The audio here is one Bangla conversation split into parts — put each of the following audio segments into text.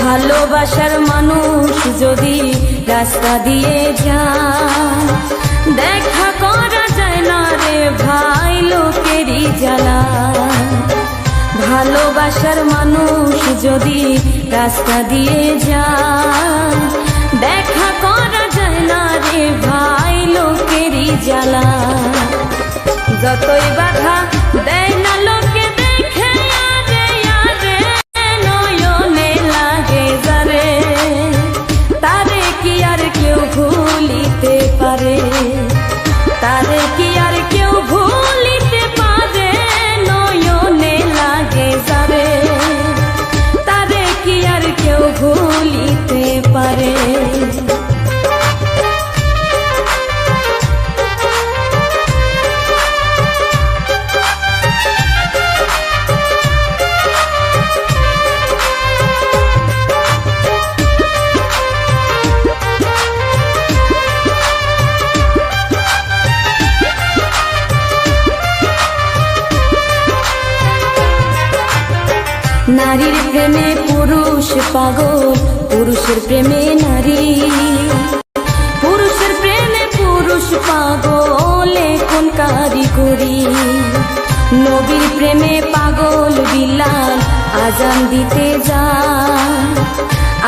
ভালোবাসার মানুষ যদি রাস্তা দিয়ে যায়, দেখা করা যায় না রে ভাই লোকেরই জ্বালা। ভালোবাসার মানুষ যদি রাস্তা দিয়ে যায়, দেখা করা যায় না রে ভাই লোকেরই জ্বালা। যতই বাধা দেয় না লোকে দেখে আরে আরে নয়নে লাগে যারে, তারে কি আর কেউ ভুলিতে পারে, তারে কি আর কেউ ভুলিতে পারে, নয়নে লাগে যারে, তারে কি আর কেউ ভুলিতে পারে। নারীর প্রেমে পুরুষ পাগল, পুরুষের প্রেমে নারী, পুরুষের প্রেমে পুরুষ পাগল, কোন কারিগরি। নবীর প্রেমে পাগল বিলাল, আজান দিতে যায়,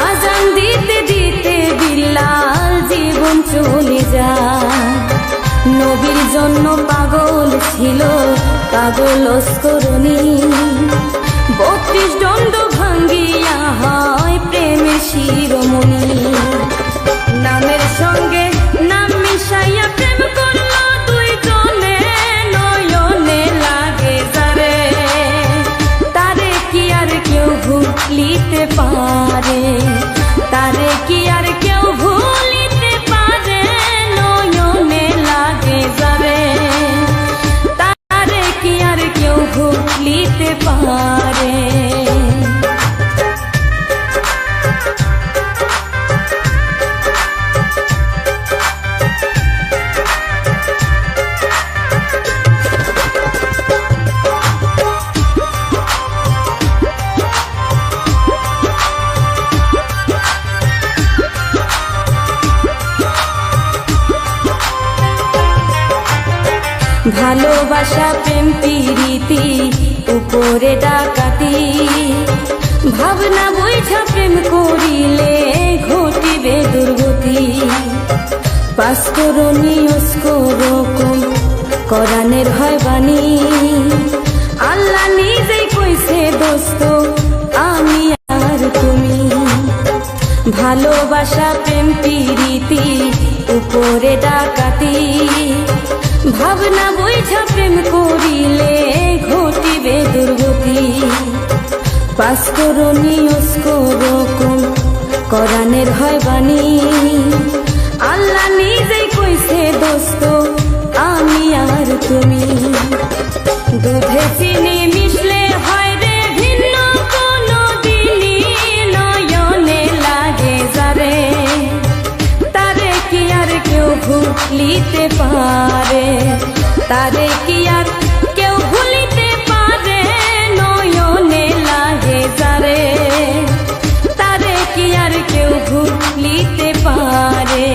আজান দিতে দিতে বিলাল জীবন চলে যায়। নবীর জন্য পাগল ছিল পাগল অস্করণী, 32 দণ্ড ভাঙ্গিয়া হয় প্রেমের শিরোমণি। নামের সঙ্গে নাম মিশাইয়া প্রেম করলো দুইজনে, নয়নে লাগে যারে, তারে কি আর কেউ ভুলিতে পারে, তারে কি আর কেউ ভুলিতে পারে, নয়নে লাগে যারে, তারে কি আর কেউ ভুলিতে পারে। ভালোবাসা প্রেম প্রীতি উপরে ডাকাতি, ভাবনা বুঝা প্রেম করিলে ঘটিবে দুর্গতি। পাঁচকরণী ওস্করকম কোরআনের হয় বাণী, আল্লাহ নিজেই কইছে দোস্ত আমি আর তুমি। ভালোবাসা প্রেম প্রীতি উপরে ডাকাতি, ভাবনা বুঝা প্রেম করিলে ঘটিবে দুর্গতি। পাঁচকরণী ওস্করকম কোরআনের হয় বাণী, আল্লাহ নিজেই কইছে দোস্ত আমি আর তুমি। দুধে চিনি মিশলে হয় রে ভিন্ন কোনো দিনই, নয়নে লাগে যারে, তারে কি আর কেউ ভুলিতে পারে, তারে কি আর কেউ ভুলিতে পারে, নয়নে লাগে যারে, তারে কি আর কেউ ভুলিতে পারে।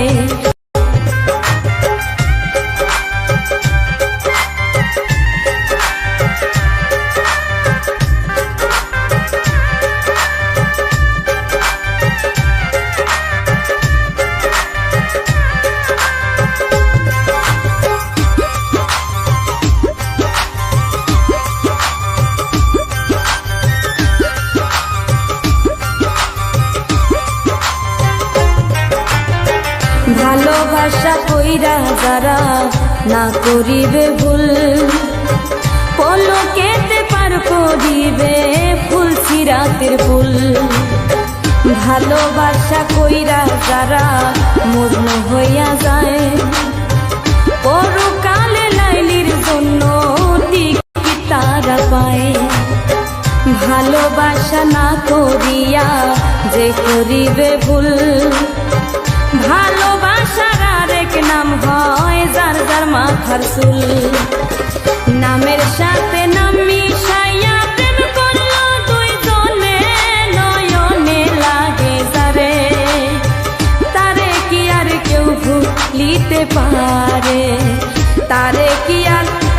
ভালোবাসা কইরা যারা না করিবে ভুল, পলকেতে পার করিবে ফুল সিরাতের ফুল। ভালোবাসা কইরা যারা মগ্ন হইয়া যায়, পরকালে লাইলির জন্য টিকিট তারা পায়। ভালোবাসা না করিয়া যে করিবে ভুল, ভালোবাসার আরেক নাম হয় যার যার মাথার চুল। নামের সাথে নাম মিশাইয়া প্রেম করলো দুইজনে, নয়নে লাগে দিয়াল